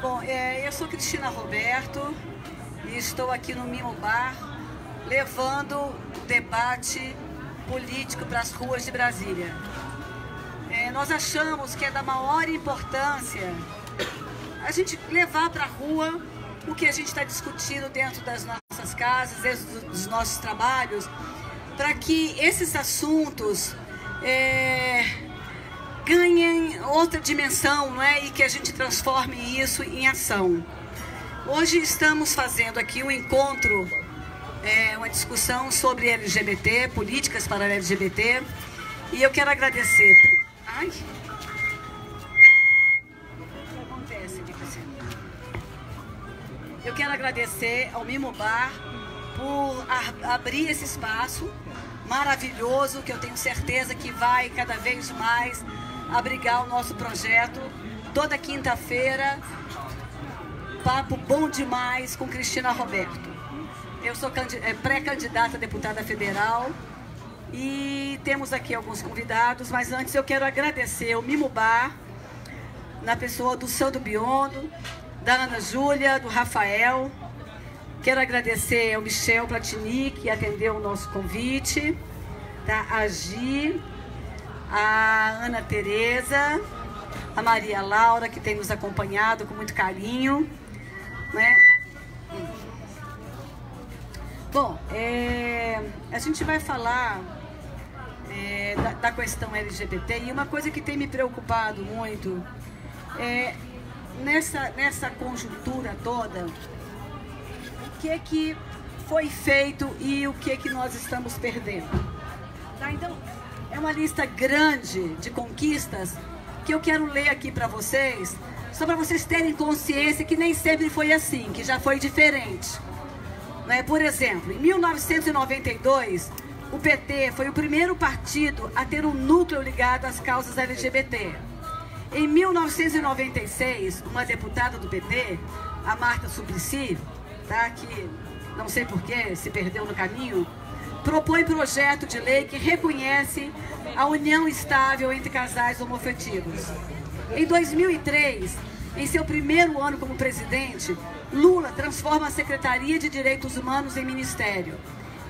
Bom, eu sou Cristina Roberto e estou aqui no Mimo Bar levando o debate político para as ruas de Brasília. Nós achamos que é da maior importância a gente levar para a rua o que a gente está discutindo dentro das nossas casas, dentro dos nossos trabalhos, para que esses assuntos ganhem outra dimensão, não é? E que a gente transforme isso em ação. Hoje estamos fazendo aqui um encontro, uma discussão sobre LGBT, políticas para LGBT, e eu quero agradecer. Ai, o que acontece aqui com você? Eu quero agradecer ao Mimo Bar por abrir esse espaço maravilhoso, que eu tenho certeza que vai cada vez mais abrigar o nosso projeto. Toda quinta-feira, papo bom demais com Cristina Roberto. Eu sou pré-candidata a deputada federal e temos aqui alguns convidados, mas antes eu quero agradecer o Mimo Bar, na pessoa do Sandro Biondo, da Ana Júlia, do Rafael. Quero agradecer ao Michel Platini, que atendeu o nosso convite, da Agi, a Ana Tereza, a Maria Laura, que tem nos acompanhado com muito carinho, né? Bom, a gente vai falar da questão LGBT, e uma coisa que tem me preocupado muito nessa conjuntura toda, o que foi feito e o que nós estamos perdendo. Tá? Então, é uma lista grande de conquistas que eu quero ler aqui para vocês, só para vocês terem consciência que nem sempre foi assim, que já foi diferente. Né? Por exemplo, em 1992, o PT foi o primeiro partido a ter um núcleo ligado às causas LGBT. Em 1996, uma deputada do PT, a Marta Suplicy, tá, que não sei porquê se perdeu no caminho, propõe projeto de lei que reconhece a união estável entre casais homoafetivos. Em 2003, em seu primeiro ano como presidente, Lula transforma a Secretaria de Direitos Humanos em ministério.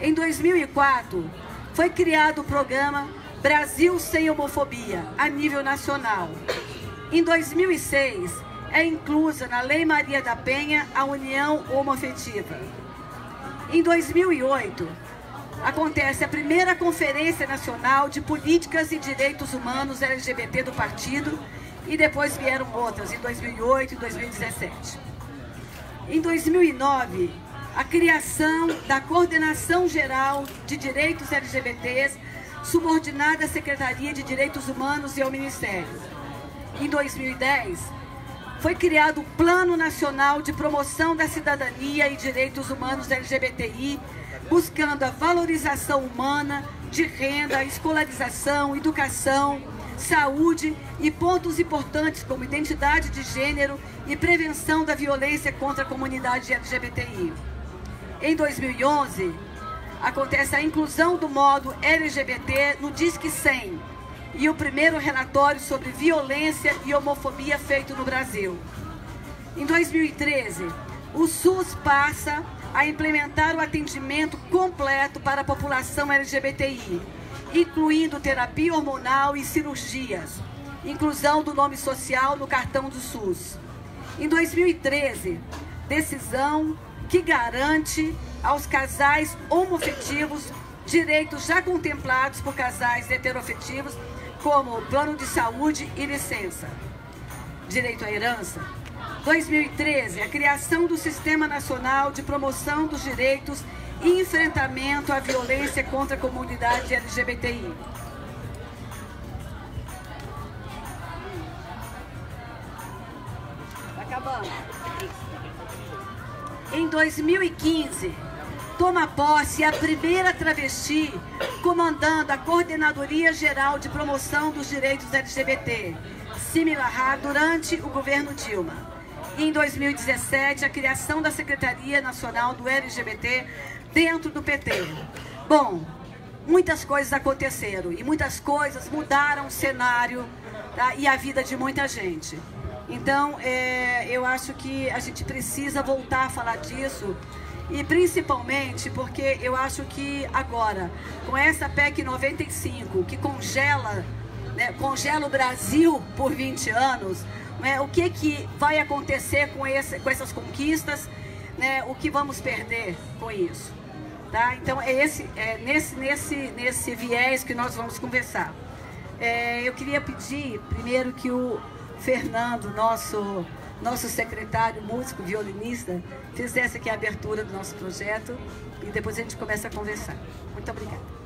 Em 2004, foi criado o programa Brasil Sem Homofobia, a nível nacional. Em 2006, é inclusa na Lei Maria da Penha a união homoafetiva. Em 2008, acontece a primeira Conferência Nacional de Políticas e Direitos Humanos LGBT do partido, e depois vieram outras, em 2008 e 2017. Em 2009, a criação da Coordenação Geral de Direitos LGBTs, subordinada à Secretaria de Direitos Humanos e ao Ministério. Em 2010, foi criado o Plano Nacional de Promoção da Cidadania e Direitos Humanos LGBTI, buscando a valorização humana de renda, escolarização, educação, saúde e pontos importantes como identidade de gênero e prevenção da violência contra a comunidade LGBTI. Em 2011, acontece a inclusão do modo LGBT no Disque 100 e o primeiro relatório sobre violência e homofobia feito no Brasil. Em 2013, o SUS passa a implementar o atendimento completo para a população LGBTI, incluindo terapia hormonal e cirurgias, inclusão do nome social no cartão do SUS. Em 2013, decisão que garante aos casais homoafetivos direitos já contemplados por casais heteroafetivos, como plano de saúde e licença. Direito à herança. 2013, a criação do Sistema Nacional de Promoção dos Direitos e Enfrentamento à Violência contra a Comunidade LGBTI. Tá acabando. Em 2015, toma posse a primeira travesti comandando a Coordenadoria Geral de Promoção dos Direitos LGBT, Similar, durante o governo Dilma. E em 2017, a criação da Secretaria Nacional do LGBT dentro do PT. Bom, muitas coisas aconteceram e muitas coisas mudaram o cenário, tá, e a vida de muita gente. Então, eu acho que a gente precisa voltar a falar disso, e principalmente porque eu acho que agora, com essa PEC 95, que congela, né, congela o Brasil por 20 anos, né, o que vai acontecer com essas conquistas, né, o que vamos perder com isso? Tá? Então, nesse viés que nós vamos conversar. Eu queria pedir, primeiro, que o Fernando, nosso secretário, músico, violinista, fizesse aqui a abertura do nosso projeto e depois a gente começa a conversar. Muito obrigada.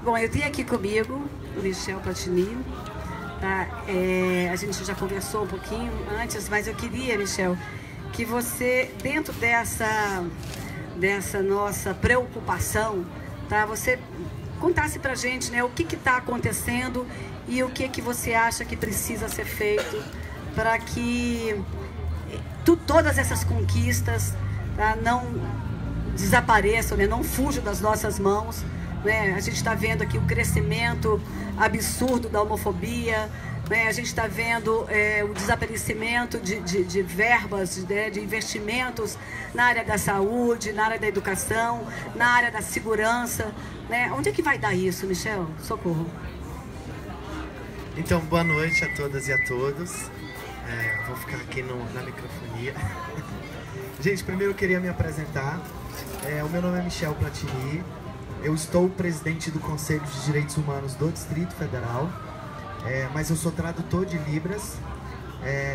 Bom, eu tenho aqui comigo o Michel Platini, tá? A gente já conversou um pouquinho antes, mas eu queria, Michel, que você, dentro dessa nossa preocupação, tá? Você contasse pra gente, né, o que está acontecendo e o que você acha que precisa ser feito para que todas essas conquistas, tá, não desapareçam, né, não fujam das nossas mãos. A gente está vendo aqui o crescimento absurdo da homofobia, né? A gente está vendo o desaparecimento de verbas, de investimentos na área da saúde, na área da educação, na área da segurança, né? Onde é que vai dar isso, Michel? Socorro. Então, boa noite a todas e a todos. Vou ficar aqui na microfonia. Gente, primeiro eu queria me apresentar. O meu nome é Michel Platini. Eu estou presidente do Conselho de Direitos Humanos do Distrito Federal, mas eu sou tradutor de Libras,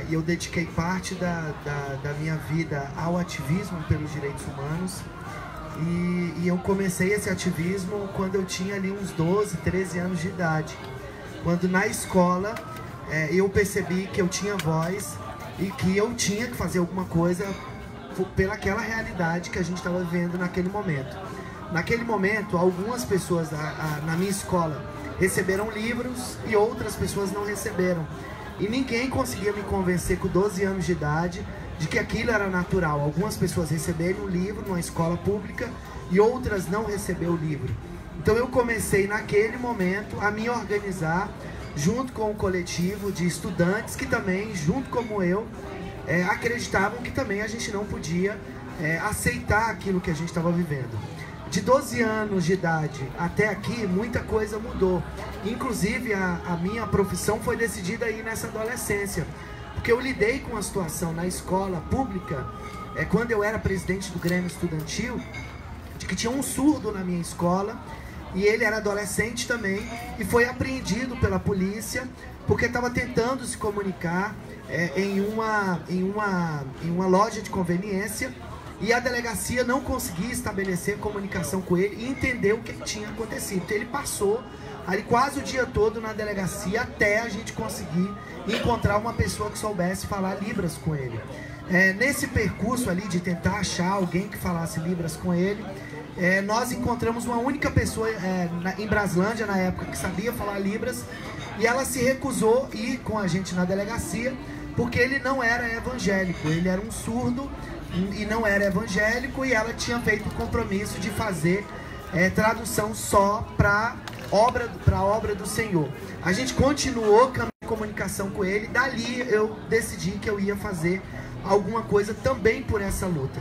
e eu dediquei parte da minha vida ao ativismo pelos direitos humanos, e eu comecei esse ativismo quando eu tinha ali uns 12, 13 anos de idade, quando na escola eu percebi que eu tinha voz e que eu tinha que fazer alguma coisa pelaquela realidade que a gente estava vivendo naquele momento. Naquele momento, algumas pessoas na minha escola receberam livros e outras pessoas não receberam. E ninguém conseguia me convencer com 12 anos de idade de que aquilo era natural. Algumas pessoas receberam um livro numa escola pública e outras não receberam o livro. Então eu comecei naquele momento a me organizar junto com um coletivo de estudantes que também, junto como eu, acreditavam que também a gente não podia aceitar aquilo que a gente estava vivendo. De 12 anos de idade até aqui, muita coisa mudou. Inclusive, a minha profissão foi decidida aí nessa adolescência. Porque eu lidei com a situação na escola pública, quando eu era presidente do Grêmio Estudantil, de que tinha um surdo na minha escola, e ele era adolescente também, e foi apreendido pela polícia, porque estava tentando se comunicar em uma loja de conveniência, e a delegacia não conseguia estabelecer comunicação com ele e entender o que tinha acontecido. Então ele passou ali quase o dia todo na delegacia até a gente conseguir encontrar uma pessoa que soubesse falar Libras com ele. Nesse percurso ali de tentar achar alguém que falasse Libras com ele, nós encontramos uma única pessoa em Braslândia na época que sabia falar Libras, e ela se recusou a ir com a gente na delegacia porque ele não era evangélico, ele era um surdo e não era evangélico, e ela tinha feito o compromisso de fazer tradução só para a obra do Senhor. A gente continuou com a comunicação com ele, dali eu decidi que eu ia fazer alguma coisa também por essa luta.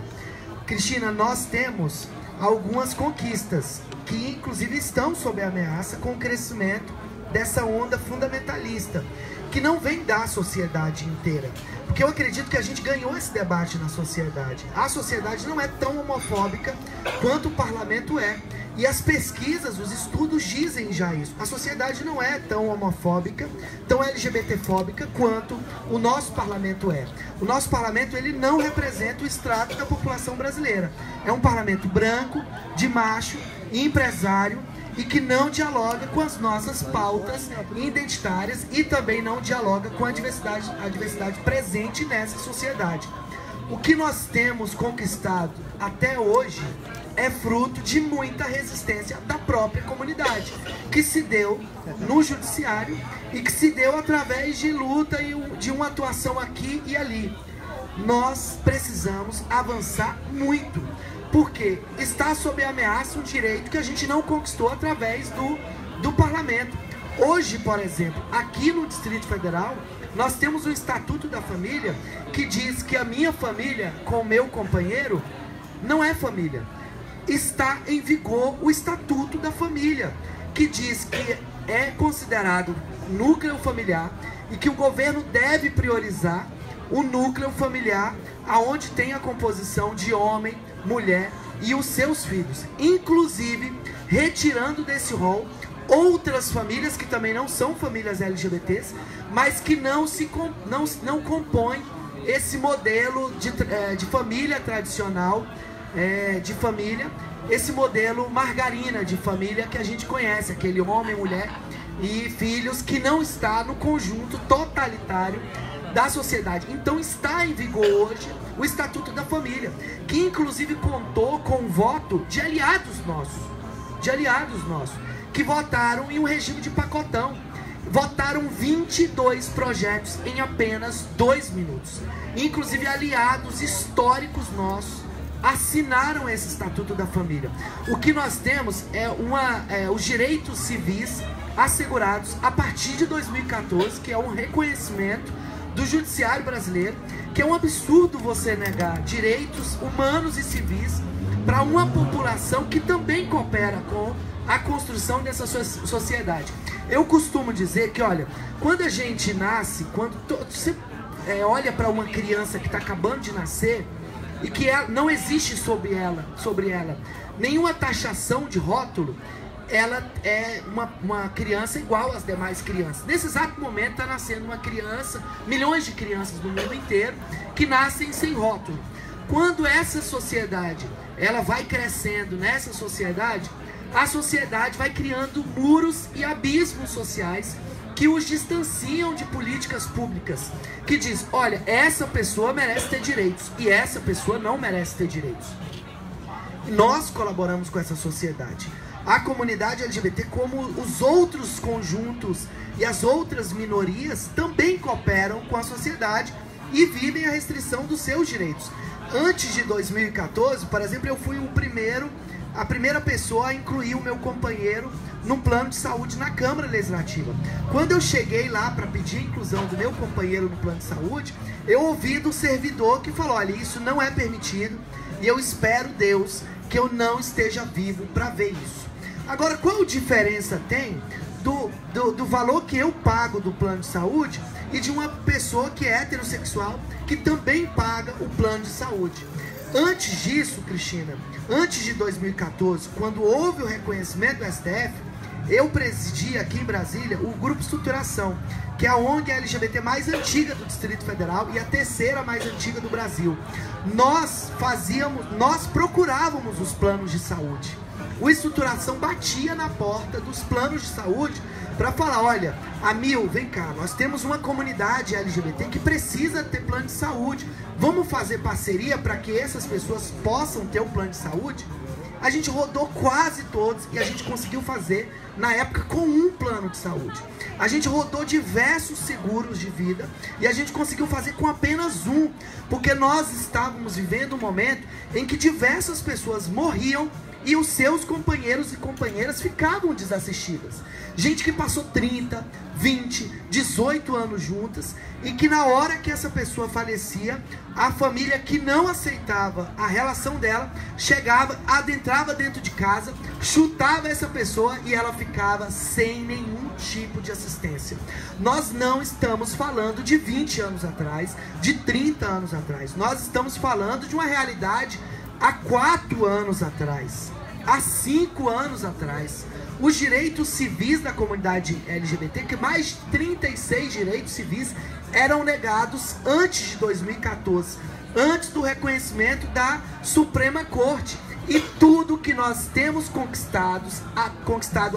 Cristina, nós temos algumas conquistas que inclusive estão sob ameaça com o crescimento dessa onda fundamentalista, que não vem da sociedade inteira. Porque eu acredito que a gente ganhou esse debate na sociedade. A sociedade não é tão homofóbica quanto o parlamento é. E as pesquisas, os estudos dizem já isso. A sociedade não é tão homofóbica, tão LGBTfóbica quanto o nosso parlamento é. O nosso parlamento, ele não representa o extrato da população brasileira. É um parlamento branco, de macho, empresário, e que não dialoga com as nossas pautas identitárias e também não dialoga com a diversidade presente nessa sociedade. O que nós temos conquistado até hoje é fruto de muita resistência da própria comunidade, que se deu no judiciário e que se deu através de luta e de uma atuação aqui e ali. Nós precisamos avançar muito, porque está sob ameaça um direito que a gente não conquistou através do parlamento. Hoje, por exemplo, aqui no Distrito Federal, nós temos o Estatuto da Família, que diz que a minha família com o meu companheiro não é família. Está em vigor o Estatuto da Família, que diz que é considerado núcleo familiar e que o governo deve priorizar o núcleo familiar, aonde tem a composição de homem, mulher e os seus filhos, inclusive retirando desse rol outras famílias que também não são famílias LGBTs, mas que não compõem esse modelo de família tradicional, de família, esse modelo margarina de família que a gente conhece, aquele homem, mulher e filhos, que não está no conjunto totalitário da sociedade. Então está em vigor hoje o Estatuto da Família, que inclusive contou com o voto de aliados nossos, que votaram em um regime de pacotão. Votaram 22 projetos em apenas 2 minutos. Inclusive aliados históricos nossos assinaram esse Estatuto da Família. O que nós temos é os direitos civis assegurados a partir de 2014, que é um reconhecimento do judiciário brasileiro, que é um absurdo você negar direitos humanos e civis para uma população que também coopera com a construção dessa sociedade. Eu costumo dizer que, olha, quando a gente nasce, quando você olha para uma criança que está acabando de nascer e que não existe sobre ela nenhuma taxação de rótulo, ela é uma criança igual às demais crianças. Nesse exato momento está nascendo uma criança, milhões de crianças no mundo inteiro, que nascem sem rótulo. Quando essa sociedade ela vai crescendo nessa sociedade, a sociedade vai criando muros e abismos sociais que os distanciam de políticas públicas, que diz, olha, essa pessoa merece ter direitos e essa pessoa não merece ter direitos. E nós colaboramos com essa sociedade. A comunidade LGBT, como os outros conjuntos e as outras minorias, também cooperam com a sociedade e vivem a restrição dos seus direitos. Antes de 2014, por exemplo, eu fui a primeira pessoa a incluir o meu companheiro no plano de saúde na Câmara Legislativa. Quando eu cheguei lá para pedir a inclusão do meu companheiro no plano de saúde, eu ouvi do servidor que falou, olha, isso não é permitido e eu espero, Deus, que eu não esteja vivo para ver isso. Agora, qual diferença tem do valor que eu pago do plano de saúde e de uma pessoa que é heterossexual que também paga o plano de saúde? Antes disso, Cristina, antes de 2014, quando houve o reconhecimento do STF, eu presidi aqui em Brasília o Grupo Estruturação, que é a ONG LGBT mais antiga do Distrito Federal e a terceira mais antiga do Brasil. Nós procurávamos os planos de saúde. O Estruturação batia na porta dos planos de saúde para falar, olha, Amil, vem cá, nós temos uma comunidade LGBT que precisa ter plano de saúde. Vamos fazer parceria para que essas pessoas possam ter um plano de saúde? A gente rodou quase todos e a gente conseguiu fazer, na época, com um plano de saúde. A gente rodou diversos seguros de vida e a gente conseguiu fazer com apenas um, porque nós estávamos vivendo um momento em que diversas pessoas morriam e os seus companheiros e companheiras ficavam desassistidas. Gente que passou 30, 20, 18 anos juntas e que na hora que essa pessoa falecia, a família que não aceitava a relação dela chegava, adentrava dentro de casa, chutava essa pessoa e ela ficava sem nenhum tipo de assistência. Nós não estamos falando de 20 anos atrás, de 30 anos atrás. Nós estamos falando de uma realidade há 4 anos atrás, há 5 anos atrás. Os direitos civis da comunidade LGBT, que mais de 36 direitos civis eram negados antes de 2014, antes do reconhecimento da Suprema Corte. E tudo que nós temos conquistado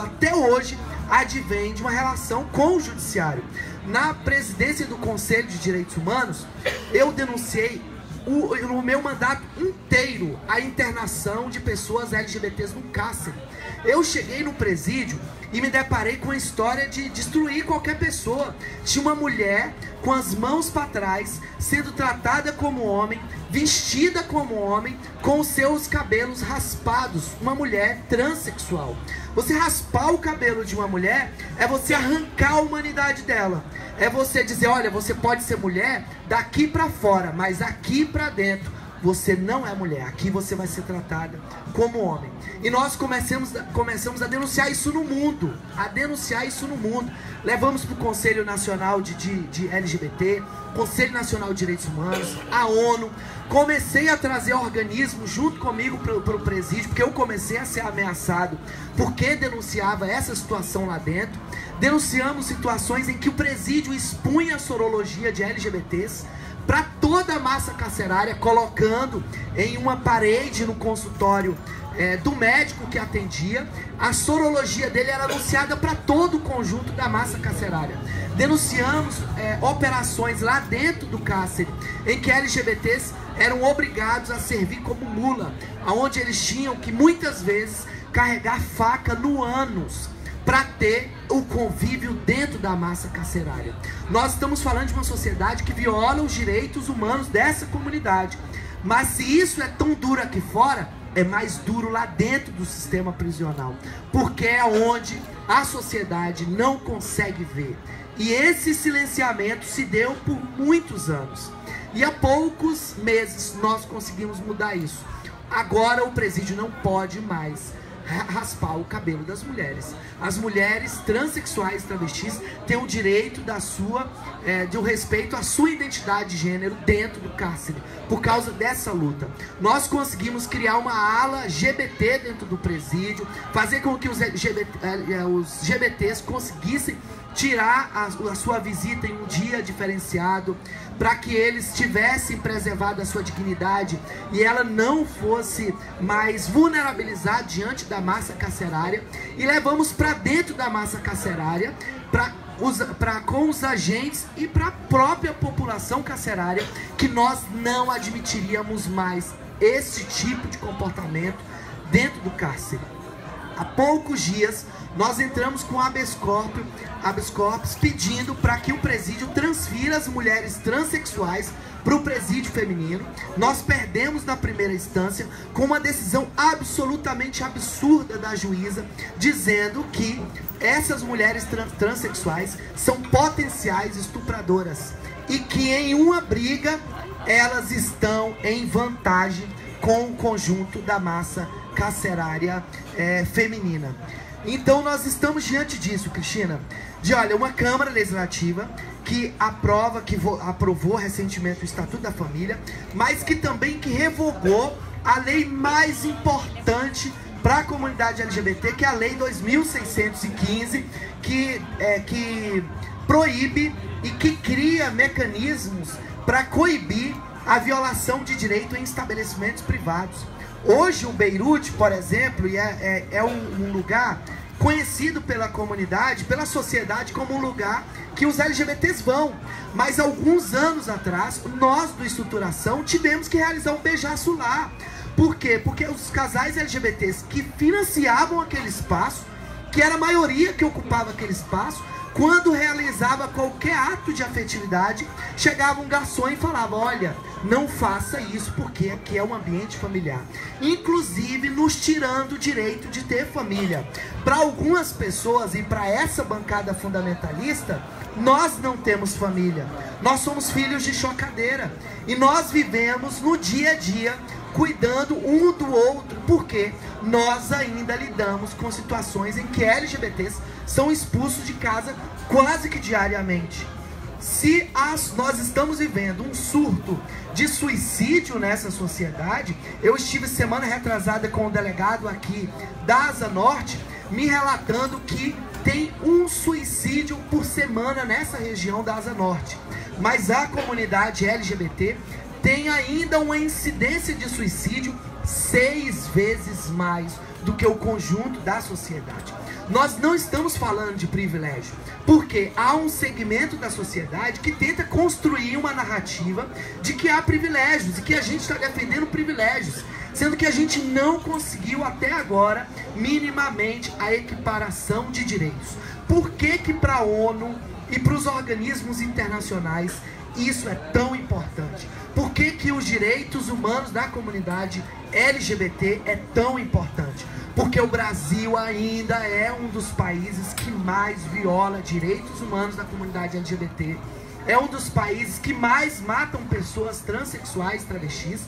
até hoje advém de uma relação com o Judiciário. Na presidência do Conselho de Direitos Humanos, eu denunciei no meu mandato inteiro a internação de pessoas LGBTs no cárcere. Eu cheguei no presídio e me deparei com a história de destruir qualquer pessoa. Tinha uma mulher com as mãos para trás, sendo tratada como homem, vestida como homem, com os seus cabelos raspados. Uma mulher transexual. Você raspar o cabelo de uma mulher é você arrancar a humanidade dela. É você dizer, olha, você pode ser mulher daqui para fora, mas aqui para dentro você não é mulher. Aqui você vai ser tratada como homem. E nós começamos a denunciar isso no mundo. Levamos para o Conselho Nacional de LGBT, Conselho Nacional de Direitos Humanos, a ONU. Comecei a trazer organismos junto comigo para o presídio, porque eu comecei a ser ameaçado porque denunciava essa situação lá dentro. Denunciamos situações em que o presídio expunha a sorologia de LGBTs para toda a massa carcerária, colocando em uma parede no consultório do médico que atendia. A sorologia dele era anunciada para todo o conjunto da massa carcerária. Denunciamos operações lá dentro do cárcere, em que LGBTs eram obrigados a servir como mula, onde eles tinham que muitas vezes carregar faca no ânus para ter o convívio dentro da massa carcerária. Nós estamos falando de uma sociedade que viola os direitos humanos dessa comunidade. Mas se isso é tão duro aqui fora, é mais duro lá dentro do sistema prisional, porque é onde a sociedade não consegue ver. E esse silenciamento se deu por muitos anos. E há poucos meses nós conseguimos mudar isso. Agora o presídio não pode mais raspar o cabelo das mulheres. As mulheres transexuais, travestis, têm o direito de um respeito à sua identidade de gênero dentro do cárcere, por causa dessa luta. Nós conseguimos criar uma ala LGBT dentro do presídio, fazer com que os GBTs conseguissem tirar a sua visita em um dia diferenciado, para que eles tivessem preservado a sua dignidade e ela não fosse mais vulnerabilizada diante da massa carcerária. E levamos para dentro da massa carcerária, com os agentes e para a própria população carcerária, que nós não admitiríamos mais esse tipo de comportamento dentro do cárcere. Há poucos dias nós entramos com habeas corpus pedindo para que o presídio transfira as mulheres transexuais para o presídio feminino. Nós perdemos na primeira instância com uma decisão absolutamente absurda da juíza, dizendo que essas mulheres transexuais são potenciais estupradoras e que em uma briga elas estão em vantagem com o conjunto da massa carcerária feminina. Então nós estamos diante disso, Cristina, de uma Câmara Legislativa que aprovou recentemente o Estatuto da Família, mas que também revogou a lei mais importante para a comunidade LGBT, que é a Lei 2615, que proíbe e que cria mecanismos para coibir a violação de direito em estabelecimentos privados. Hoje o Beirute, por exemplo, é um lugar conhecido pela comunidade, pela sociedade, como um lugar que os LGBTs vão. Mas alguns anos atrás, nós do Estruturação tivemos que realizar um beijaço lá. Por quê? Porque os casais LGBTs que financiavam aquele espaço, que era a maioria que ocupava aquele espaço, quando realizava qualquer ato de afetividade, chegava um garçom e falava: olha, não faça isso porque aqui é um ambiente familiar. Inclusive nos tirando o direito de ter família. Para algumas pessoas e para essa bancada fundamentalista, Nós não temos família. Nós somos filhos de chocadeira. E nós vivemos no dia a dia cuidando um do outro, porque nós ainda lidamos com situações em que LGBTs são expulsos de casa quase que diariamente. Se nós estamos vivendo um surto de suicídio nessa sociedade, eu estive semana retrasada com o delegado aqui da Asa Norte, me relatando que tem um suicídio por semana nessa região da Asa Norte. Mas a comunidade LGBT tem ainda uma incidência de suicídio 6 vezes mais do que o conjunto da sociedade. Nós não estamos falando de privilégio, porque há um segmento da sociedade que tenta construir uma narrativa de que há privilégios e que a gente está defendendo privilégios, sendo que a gente não conseguiu até agora minimamente a equiparação de direitos. Por que que para a ONU e para os organismos internacionais isso é tão importante? Por que que os direitos humanos da comunidade LGBT é tão importante? Porque o Brasil ainda é um dos países que mais viola direitos humanos da comunidade LGBT. É um dos países que mais matam pessoas transexuais, travestis.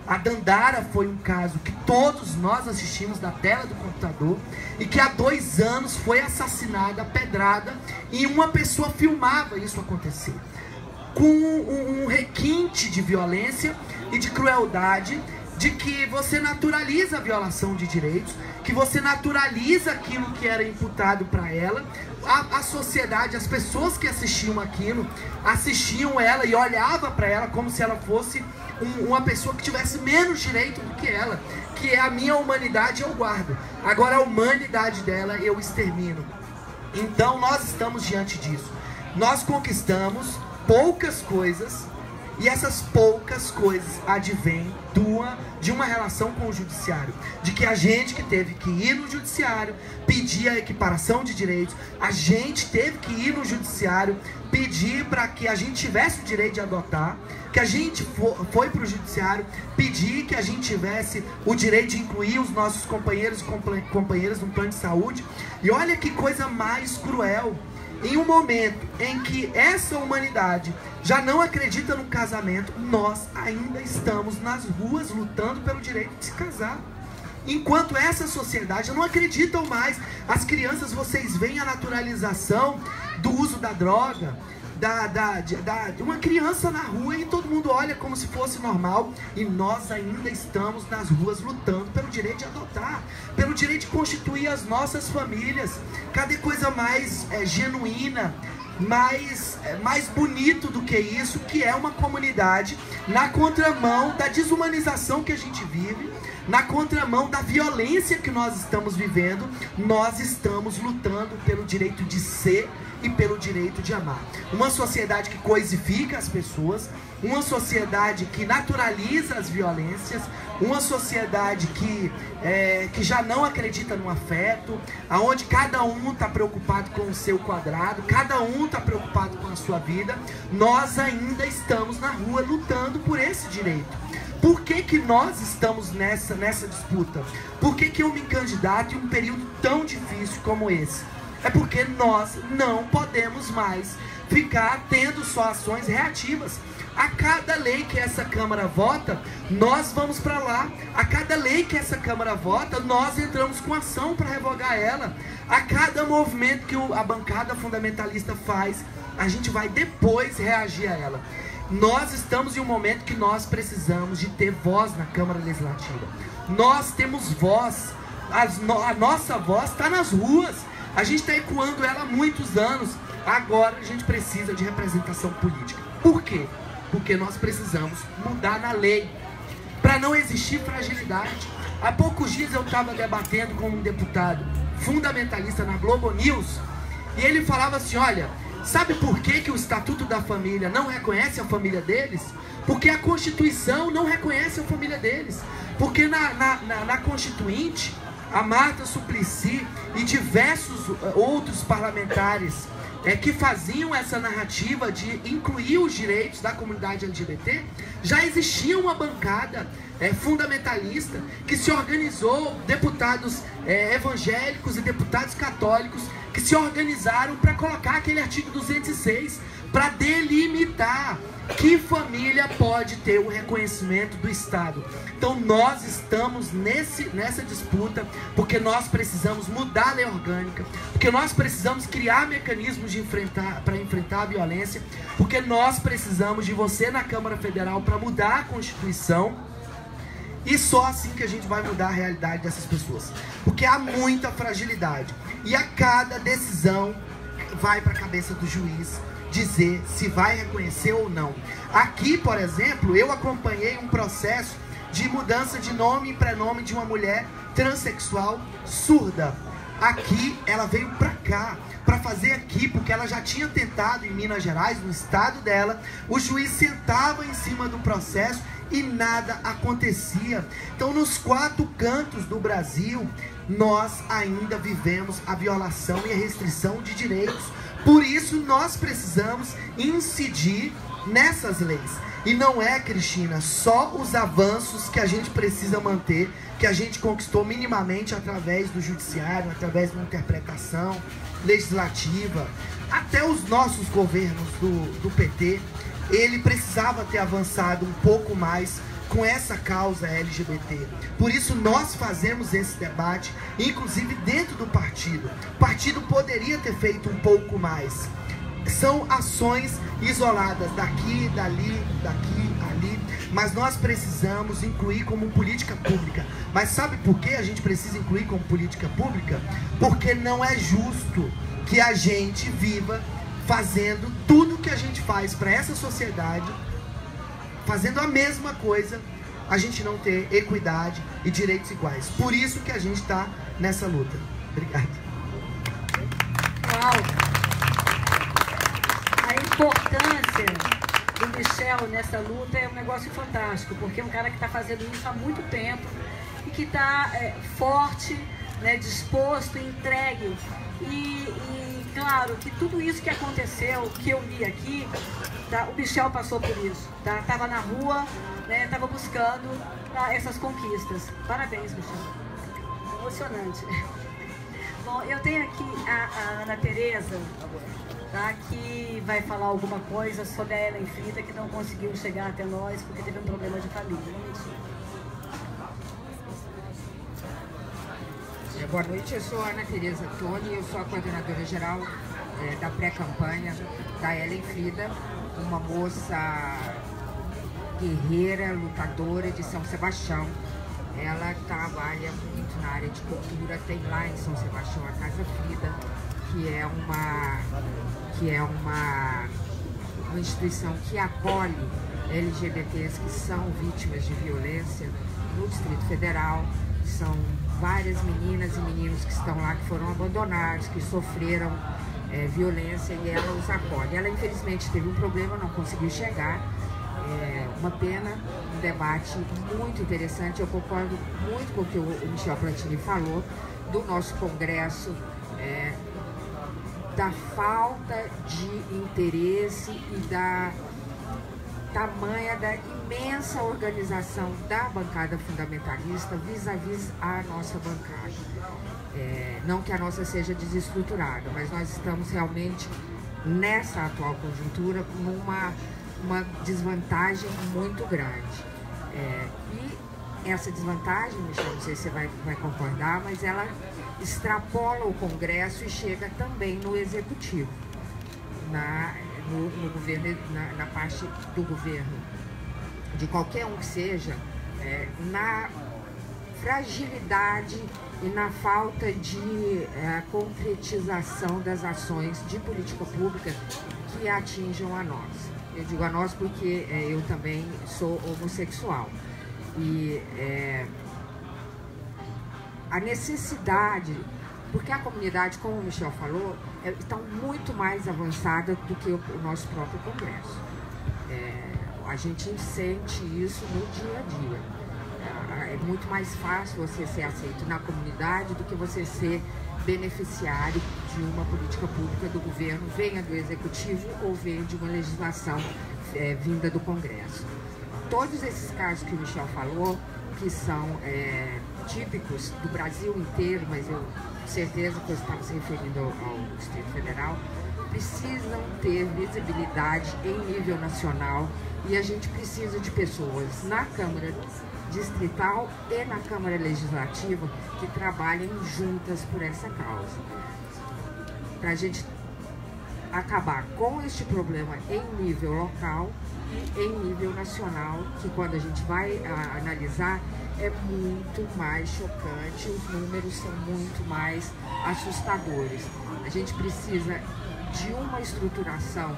A Dandara foi um caso que todos nós assistimos da tela do computador e que há 2 anos foi assassinada, pedrada, e uma pessoa filmava isso acontecer, com um requinte de violência e de crueldade, de que você naturaliza a violação de direitos, que você naturaliza aquilo que era imputado para ela. A sociedade, as pessoas que assistiam aquilo, assistiam ela e olhavam para ela como se ela fosse uma pessoa que tivesse menos direito do que ela, que é a minha humanidade eu guardo, agora a humanidade dela eu extermino. Então nós estamos diante disso. Nós conquistamos poucas coisas, e essas poucas coisas advêm de uma relação com o judiciário, de que a gente que teve que ir no judiciário pedir a equiparação de direitos, a gente teve que ir no judiciário pedir para que a gente tivesse o direito de adotar, que a gente foi para o judiciário pedir que a gente tivesse o direito de incluir os nossos companheiros e companheiras no plano de saúde. E olha que coisa mais cruel. Em um momento em que essa humanidade já não acredita no casamento, nós ainda estamos nas ruas lutando pelo direito de se casar. Enquanto essa sociedade não acreditam mais. As crianças, vocês veem a naturalização do uso da droga, de uma criança na rua, e todo mundo olha como se fosse normal, e nós ainda estamos nas ruas lutando pelo direito de adotar, pelo direito de constituir as nossas famílias. Cadê coisa mais genuína, mais bonito do que isso, que é uma comunidade na contramão da desumanização que a gente vive, na contramão da violência que nós estamos vivendo. Nós estamos lutando pelo direito de ser e pelo direito de amar. Uma sociedade que coisifica as pessoas, uma sociedade que naturaliza as violências, uma sociedade que já não acredita no afeto, aonde cada um está preocupado com o seu quadrado, cada um está preocupado com a sua vida. Nós ainda estamos na rua lutando por esse direito. Por que que nós estamos nessa disputa? Por que que eu me candidato em um período tão difícil como esse? É porque nós não podemos mais ficar tendo só ações reativas. A cada lei que essa Câmara vota, nós vamos para lá. A cada lei que essa Câmara vota, nós entramos com ação para revogar ela. A cada movimento que a bancada fundamentalista faz, a gente vai depois reagir a ela. Nós estamos em um momento que nós precisamos de ter voz na Câmara Legislativa. Nós temos voz, a nossa voz está nas ruas. A gente está ecoando ela há muitos anos. Agora a gente precisa de representação política. Por quê? Porque nós precisamos mudar na lei, para não existir fragilidade. Há poucos dias eu estava debatendo com um deputado fundamentalista na Globo News, e ele falava assim, olha, sabe por que que o Estatuto da Família não reconhece a família deles? Porque a Constituição não reconhece a família deles. Porque na Constituinte, a Marta Suplicy e diversos outros parlamentares que faziam essa narrativa de incluir os direitos da comunidade LGBT, já existia uma bancada fundamentalista que se organizou, deputados evangélicos e deputados católicos que se organizaram para colocar aquele artigo 206, para delimitar que família pode ter o reconhecimento do Estado. Então nós estamos nessa disputa, porque nós precisamos mudar a lei orgânica, porque nós precisamos criar mecanismos para enfrentar a violência, porque nós precisamos de você na Câmara Federal para mudar a Constituição. E só assim que a gente vai mudar a realidade dessas pessoas, porque há muita fragilidade, e a cada decisão vai para a cabeça do juiz dizer se vai reconhecer ou não. Aqui, por exemplo, eu acompanhei um processo de mudança de nome e prenome de uma mulher transexual surda. Aqui, ela veio pra cá, para fazer aqui, porque ela já tinha tentado em Minas Gerais, no estado dela. O juiz sentava em cima do processo e nada acontecia. Então, nos 4 cantos do Brasil, nós ainda vivemos a violação e a restrição de direitos. Por isso, nós precisamos incidir nessas leis. E não é, Cristina, só os avanços que a gente precisa manter, que a gente conquistou minimamente através do judiciário, através de uma interpretação legislativa. Até os nossos governos do PT, ele precisava ter avançado um pouco mais com essa causa LGBT. Por isso nós fazemos esse debate, inclusive dentro do partido. O partido poderia ter feito um pouco mais. São ações isoladas daqui, dali, daqui, ali, mas nós precisamos incluir como política pública. Mas sabe por que a gente precisa incluir como política pública? Porque não é justo que a gente viva fazendo tudo que a gente faz para essa sociedade, fazendo a mesma coisa, a gente não ter equidade e direitos iguais. Por isso que a gente está nessa luta. Obrigado. Uau! A importância do Michel nessa luta é um negócio fantástico, porque é um cara que está fazendo isso há muito tempo e que está forte, né, disposto, entregue. E claro que tudo isso que aconteceu, que eu li aqui, tá, o Michel passou por isso, tá? Tava na rua, né, tava buscando essas conquistas. Parabéns, Michel. Emocionante. Bom, eu tenho aqui a Ana Tereza, tá, que vai falar alguma coisa sobre a Ellen Frida, que não conseguiu chegar até nós porque teve um problema de família. Boa noite, eu sou a Ana Tereza Toni, eu sou a coordenadora geral da pré-campanha da Ellen Frida, uma moça guerreira, lutadora de São Sebastião. Ela trabalha muito na área de cultura, tem lá em São Sebastião a Casa Frida, que é uma instituição que acolhe LGBTs que são vítimas de violência no Distrito Federal. São várias meninas e meninos que estão lá, que foram abandonados, que sofreram violência, e ela os acolhe. Ela infelizmente teve um problema, não conseguiu chegar. Uma pena, um debate muito interessante. Eu concordo muito com o que o Michel Platini falou do nosso Congresso, da falta de interesse e da tamanha, da imensa organização da bancada fundamentalista vis-à-vis a nossa bancada. Não que a nossa seja desestruturada, mas nós estamos realmente nessa atual conjuntura com uma desvantagem muito grande. E essa desvantagem, Michel, não sei se você vai concordar, mas ela extrapola o Congresso e chega também no Executivo, no governo, na parte do governo, de qualquer um que seja, na fragilidade e na falta de concretização das ações de política pública que atinjam a nós. Eu digo a nós porque eu também sou homossexual. E a necessidade, porque a comunidade, como o Michel falou, está muito mais avançada do que o nosso próprio Congresso. A gente sente isso no dia a dia. É muito mais fácil você ser aceito na comunidade do que você ser beneficiário de uma política pública do governo, venha do Executivo ou venha de uma legislação vinda do Congresso. todos esses casos que o Michel falou, que são típicos do Brasil inteiro, mas eu tenho certeza que eu estava se referindo ao Distrito Federal, precisam ter visibilidade em nível nacional, e a gente precisa de pessoas na Câmara Distrital e na Câmara Legislativa que trabalhem juntas por essa causa, para a gente acabar com este problema em nível local e em nível nacional, que quando a gente vai analisar é muito mais chocante, os números são muito mais assustadores. A gente precisa de uma estruturação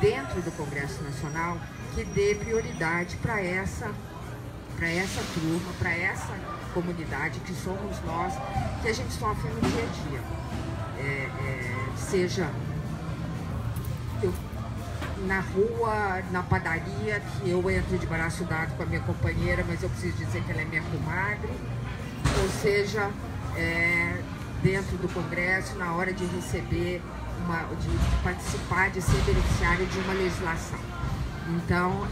dentro do Congresso Nacional que dê prioridade para essa turma, para essa comunidade que somos nós, que a gente sofre no dia a dia. Seja na rua, na padaria, que eu entro de braço dado com a minha companheira, mas eu preciso dizer que ela é minha comadre, ou seja, dentro do Congresso, na hora de receber, de participar, de ser beneficiário de uma legislação. Então,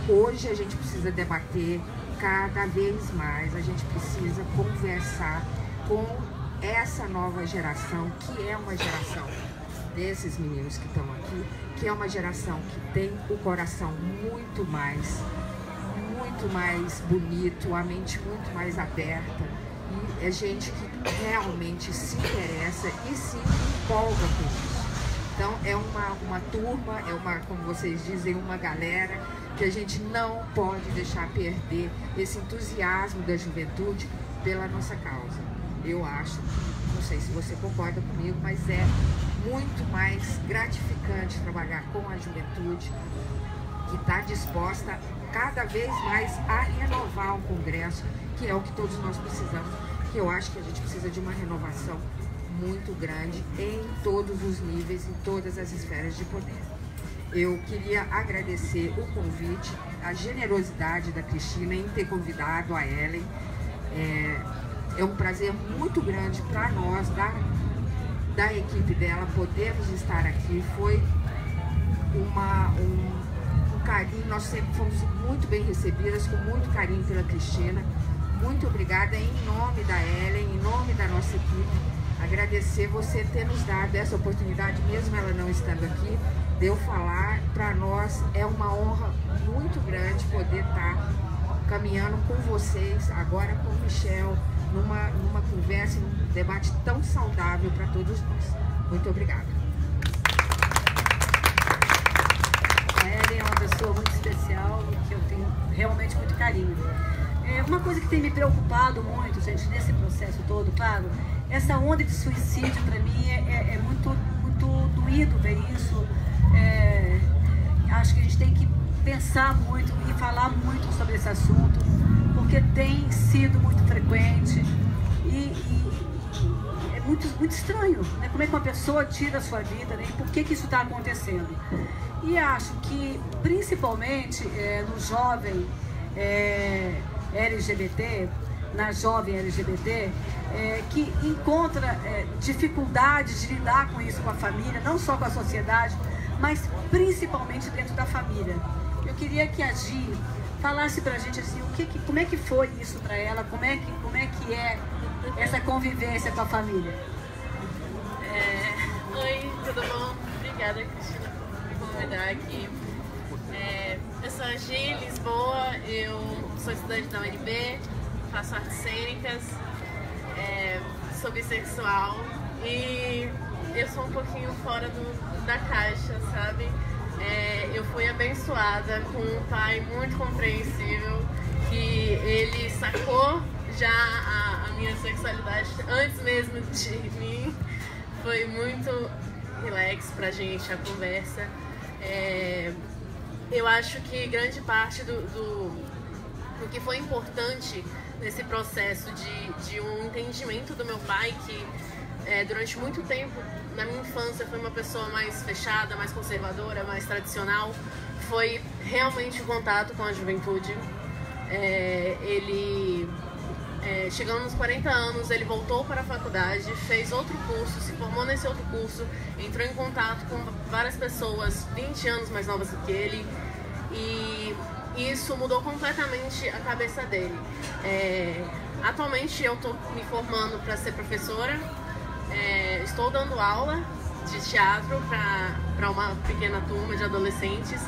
hoje a gente precisa debater cada vez mais, a gente precisa conversar com essa nova geração, que é uma geração desses meninos que estão aqui, que é uma geração que tem o coração muito mais bonito, a mente muito mais aberta, e é gente que realmente se interessa e se empolga com isso. Então é uma turma, como vocês dizem, uma galera que a gente não pode deixar perder esse entusiasmo da juventude pela nossa causa. Eu acho, não sei se você concorda comigo, mas é muito mais gratificante trabalhar com a juventude que está disposta cada vez mais a renovar o Congresso, que é o que todos nós precisamos, que eu acho que a gente precisa de uma renovação muito grande em todos os níveis, em todas as esferas de poder. Eu queria agradecer o convite, a generosidade da Cristina em ter convidado a Ellen. É um prazer muito grande para nós, da equipe dela, podermos estar aqui. Foi um carinho, nós sempre fomos muito bem recebidas, com muito carinho pela Cristina. Muito obrigada em nome da Ellen, em nome da nossa equipe. Agradecer você ter nos dado essa oportunidade, mesmo ela não estando aqui, de eu falar. Para nós é uma honra muito grande poder estar caminhando com vocês, agora com o Michel, numa conversa, num debate tão saudável para todos nós. Muito obrigada. A Ellen é uma pessoa muito especial, que eu tenho realmente muito carinho. Uma coisa que tem me preocupado muito, gente, nesse processo todo, claro, essa onda de suicídio para mim é muito doído ver isso. Acho que a gente tem que pensar muito e falar muito sobre esse assunto, porque tem sido muito frequente e é muito estranho, né? Como é que uma pessoa tira a sua vida, né? E por que isso está acontecendo? E acho que, principalmente no jovem LGBT, na jovem LGBT, que encontra dificuldades de lidar com isso com a família, não só com a sociedade, mas principalmente dentro da família. Eu queria que a Gi falasse pra gente assim, como é que foi isso pra ela, como é que é essa convivência com a família. Oi, tudo bom? Obrigada, Cristina, por me convidar aqui. Eu sou a Gi, Lisboa, eu sou estudante da UNB, faço artes cênicas, sou bissexual e eu sou um pouquinho fora da caixa, sabe? Eu fui abençoada com um pai muito compreensível, que ele sacou já a minha sexualidade antes mesmo de mim. Foi muito relax pra gente a conversa. Eu acho que grande parte do que foi importante nesse processo de um entendimento do meu pai, que durante muito tempo, na minha infância, foi uma pessoa mais fechada, mais conservadora, mais tradicional, foi realmente o contato com a juventude. Ele, chegando nos 40 anos, ele voltou para a faculdade, fez outro curso, se formou nesse outro curso, entrou em contato com várias pessoas 20 anos mais novas do que ele, E isso mudou completamente a cabeça dele. Atualmente eu estou me formando para ser professora, estou dando aula de teatro para uma pequena turma de adolescentes.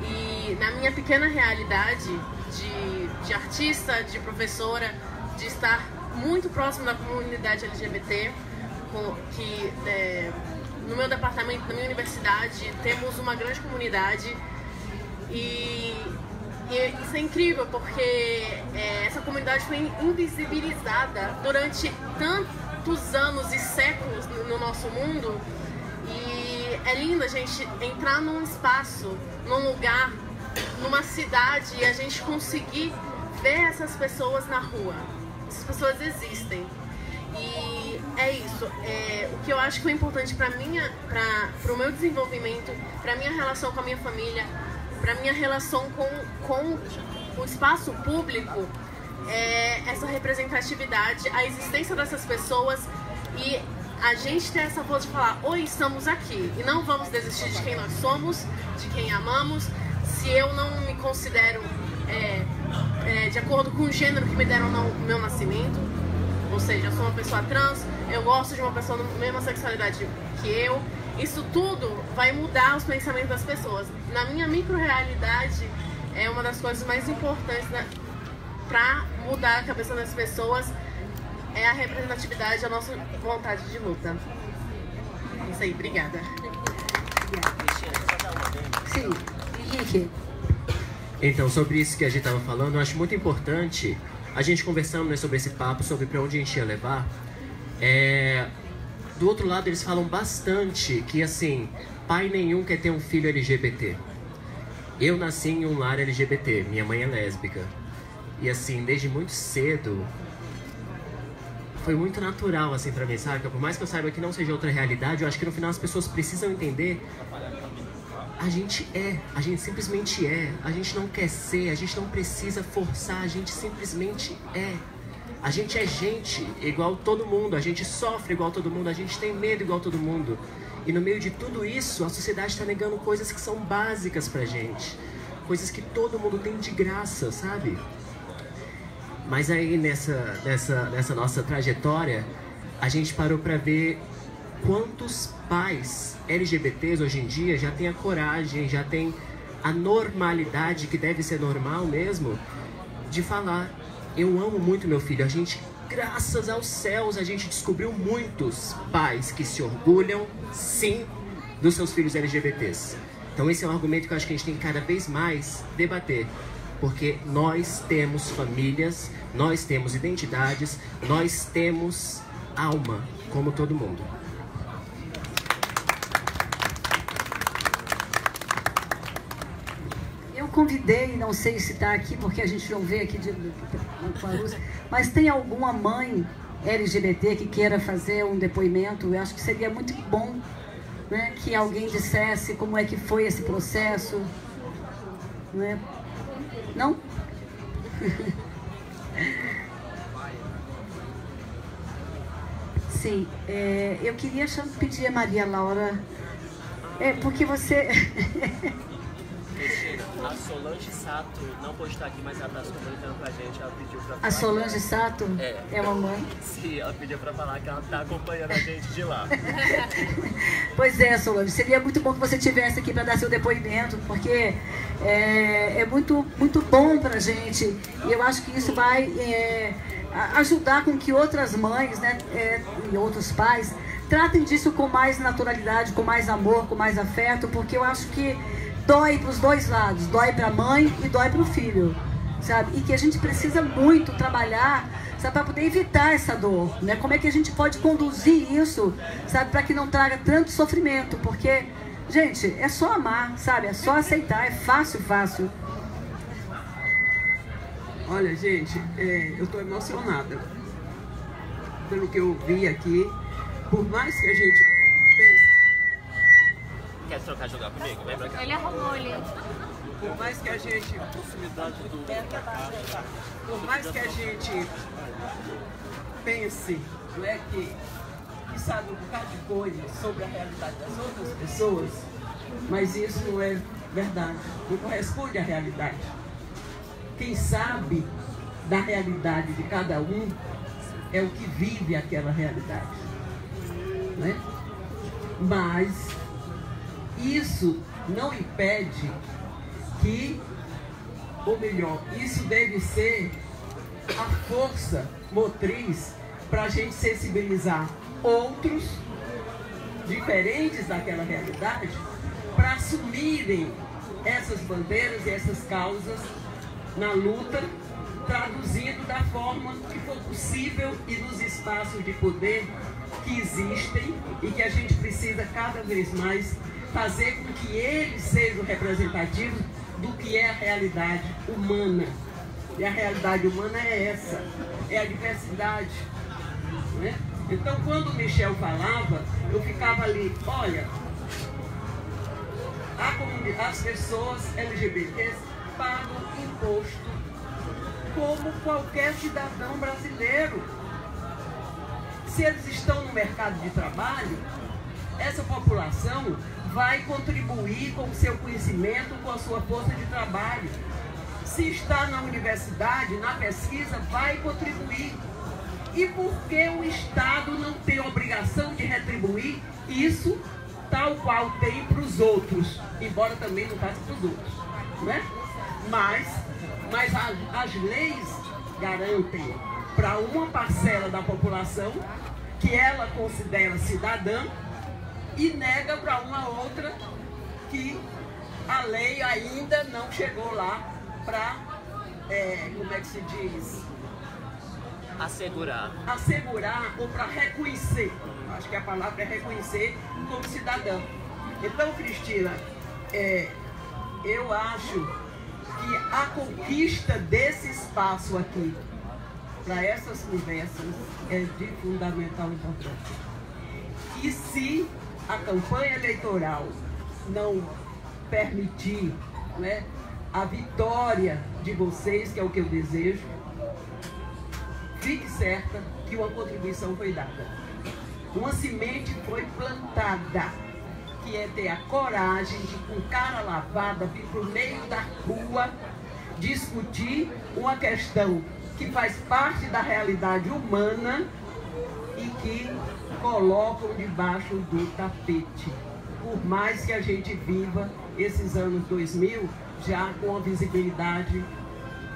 E na minha pequena realidade de artista, de professora, de estar muito próximo da comunidade LGBT, que no meu departamento, na minha universidade, temos uma grande comunidade e isso é incrível porque essa comunidade foi invisibilizada durante tantos anos e séculos no nosso mundo. E é lindo a gente entrar num espaço, num lugar, numa cidade e a gente conseguir ver essas pessoas na rua. Essas pessoas existem. E é isso. O que eu acho que foi importante para o meu desenvolvimento, para minha relação com a minha família, para minha relação com o espaço público, essa representatividade, a existência dessas pessoas e a gente ter essa voz de falar: oi, estamos aqui e não vamos desistir de quem nós somos, de quem amamos. Se eu não me considero de acordo com o gênero que me deram no meu nascimento, ou seja, eu sou uma pessoa trans, eu gosto de uma pessoa da mesma sexualidade que eu, isso tudo vai mudar os pensamentos das pessoas. Na minha micro-realidade, é uma das coisas mais importantes para mudar a cabeça das pessoas, é a representatividade, a nossa vontade de luta. É isso aí, obrigada. Sim, Henrique. Então, sobre isso que a gente estava falando, eu acho muito importante a gente conversando, né, sobre esse papo, sobre para onde a gente ia levar. Do outro lado, eles falam bastante que, assim, pai nenhum quer ter um filho LGBT. Eu nasci em um lar LGBT, minha mãe é lésbica. E, assim, desde muito cedo, foi muito natural, assim, pra mim, sabe? Por mais que eu saiba que não seja outra realidade, eu acho que no final as pessoas precisam entender. A gente simplesmente é. A gente não quer ser, a gente não precisa forçar, a gente simplesmente é. A gente é gente igual todo mundo, a gente sofre igual todo mundo, a gente tem medo igual todo mundo. E no meio de tudo isso, a sociedade está negando coisas que são básicas pra gente. Coisas que todo mundo tem de graça, sabe? Mas aí nessa nossa trajetória, a gente parou pra ver quantos pais LGBTs hoje em dia já têm a coragem, já têm a normalidade, que deve ser normal mesmo, de falar: eu amo muito meu filho. A gente, graças aos céus, a gente descobriu muitos pais que se orgulham, sim, dos seus filhos LGBTs. Então esse é um argumento que eu acho que a gente tem que cada vez mais debater. Porque nós temos famílias, nós temos identidades, nós temos alma, como todo mundo. Eu convidei, não sei se está aqui, porque a gente não vê aqui com a luz, mas tem alguma mãe LGBT que queira fazer um depoimento? Eu acho que seria muito bom, né, que alguém dissesse como é que foi esse processo, né? Não? Sim, eu queria pedir a Maria Laura, porque você... A Solange Sato não pode estar aqui, mas ela está se comunicando com a gente. Ela pediu para falar. A Solange Sato é uma mãe? Sim, ela pediu para falar que ela está acompanhando a gente de lá. Pois é, Solange, seria muito bom que você estivesse aqui para dar seu depoimento, porque é muito, muito bom para a gente. E eu acho que isso vai ajudar com que outras mães, né, e outros pais tratem disso com mais naturalidade, com mais amor, com mais afeto, porque eu acho que dói para os dois lados, dói para a mãe e dói para o filho, sabe? E que a gente precisa muito trabalhar, sabe, para poder evitar essa dor, né? Como é que a gente pode conduzir isso, sabe, para que não traga tanto sofrimento, porque, gente, é só amar, sabe? É só aceitar, é fácil, fácil. Olha, gente, eu estou emocionada pelo que eu vi aqui. Por mais que a gente pense... Quer trocar jogar comigo? Vem pra cá. Ele arrumou ali. Por mais que a gente... Por mais que a gente pense, não é, que sabe um bocado de coisa sobre a realidade das outras pessoas, mas isso não é verdade, não corresponde à realidade. Quem sabe da realidade de cada um é o que vive aquela realidade, né? Mas isso não impede que, ou melhor, isso deve ser a força motriz para a gente sensibilizar outros diferentes daquela realidade para assumirem essas bandeiras e essas causas na luta, traduzindo da forma que for possível e nos espaços de poder que existem e que a gente precisa cada vez mais fazer com que eles sejam representativos do que é a realidade humana. E a realidade humana é essa, é a diversidade, né? Então, quando o Michel falava, eu ficava ali, olha, as pessoas LGBTs pagam imposto como qualquer cidadão brasileiro. Se eles estão no mercado de trabalho, essa população vai contribuir com o seu conhecimento, com a sua força de trabalho. Se está na universidade, na pesquisa, vai contribuir. E por que o Estado não tem obrigação de retribuir isso tal qual tem para os outros? Embora também não faça para os outros, né? Mas as leis garantem para uma parcela da população que ela considera cidadã e nega para uma outra que a lei ainda não chegou lá para, como é que se diz? Assegurar ou para reconhecer. Acho que a palavra é reconhecer como cidadã. Então, Cristina, eu acho que a conquista desse espaço aqui para essas conversas é de fundamental importância. E se a campanha eleitoral não permitir, né, a vitória de vocês, que é o que eu desejo, fique certa que uma contribuição foi dada. Uma semente foi plantada, que é ter a coragem de, com cara lavada, vir para o meio da rua, discutir uma questão que faz parte da realidade humana e que colocam debaixo do tapete. Por mais que a gente viva esses anos 2000 já com uma visibilidade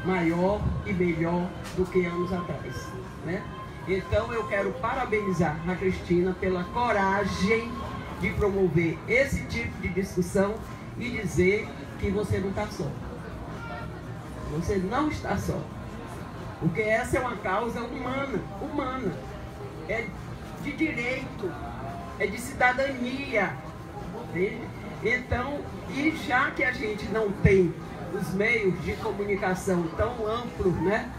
maior e melhor do que anos atrás, né? Então eu quero parabenizar a Cristina pela coragem de promover esse tipo de discussão e dizer que você não está só. Você não está só. Porque essa é uma causa humana. É de direito, é de cidadania. Entende? Então, e já que a gente não tem os meios de comunicação tão amplos, né?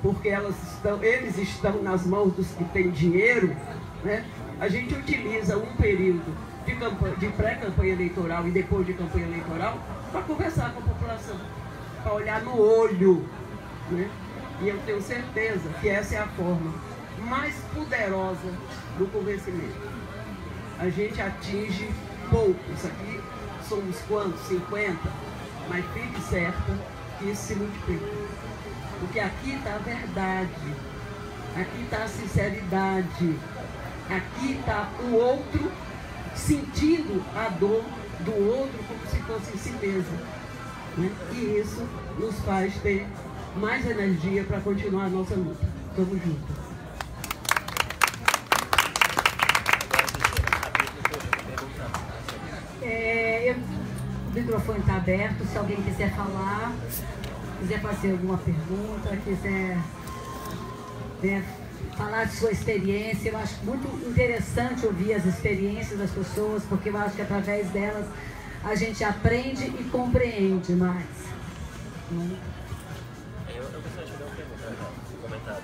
Porque eles estão nas mãos dos que têm dinheiro, né? A gente utiliza um período de pré-campanha eleitoral e depois de campanha eleitoral para conversar com a população, para olhar no olho, né? E eu tenho certeza que essa é a forma mais poderosa do convencimento. A gente atinge poucos, aqui somos quantos? 50? Mas fique certa que isso se multiplica. Porque aqui está a verdade, aqui está a sinceridade, aqui está o outro sentindo a dor do outro como se fosse em si mesmo, né? E isso nos faz ter mais energia para continuar a nossa luta. Tamo junto. O microfone está aberto, se alguém quiser falar, quiser fazer alguma pergunta, quiser falar de sua experiência. Eu acho muito interessante ouvir as experiências das pessoas, porque eu acho que através delas a gente aprende e compreende mais. Eu gostaria de fazer uma pergunta, um comentário.